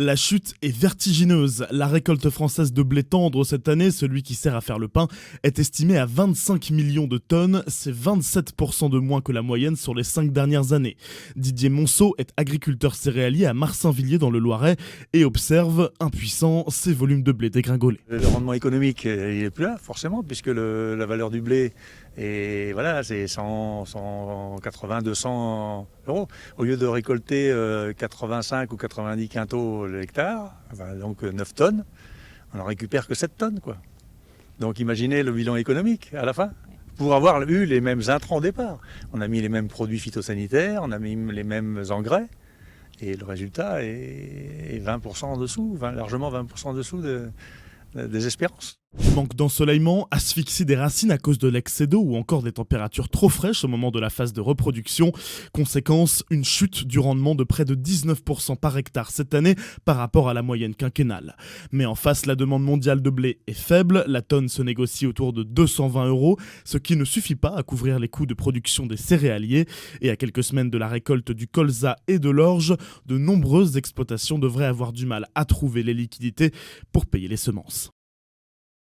La chute est vertigineuse. La récolte française de blé tendre cette année, celui qui sert à faire le pain, est estimée à 25 millions de tonnes. C'est 27% de moins que la moyenne sur les 5 dernières années. Didier Monceau est agriculteur céréalier à Marsainvilliers dans le Loiret et observe, impuissant, ces volumes de blé dégringoler. Le rendement économique, il est plus là, forcément, puisque la valeur du blé est, voilà, c'est 100, 180, 200 euros. Au lieu de récolter 85 ou 90 quintaux l'hectare, donc 9 tonnes, on n'en récupère que 7 tonnes, quoi. Donc imaginez le bilan économique à la fin. Pour avoir eu les mêmes intrants au départ. On a mis les mêmes produits phytosanitaires, on a mis les mêmes engrais, et le résultat est 20% en dessous, largement 20% en dessous des espérances. Manque d'ensoleillement, asphyxie des racines à cause de l'excès d'eau ou encore des températures trop fraîches au moment de la phase de reproduction. Conséquence, une chute du rendement de près de 19% par hectare cette année par rapport à la moyenne quinquennale. Mais en face, la demande mondiale de blé est faible, la tonne se négocie autour de 220 €, ce qui ne suffit pas à couvrir les coûts de production des céréaliers. Et à quelques semaines de la récolte du colza et de l'orge, de nombreuses exploitations devraient avoir du mal à trouver les liquidités pour payer les semences.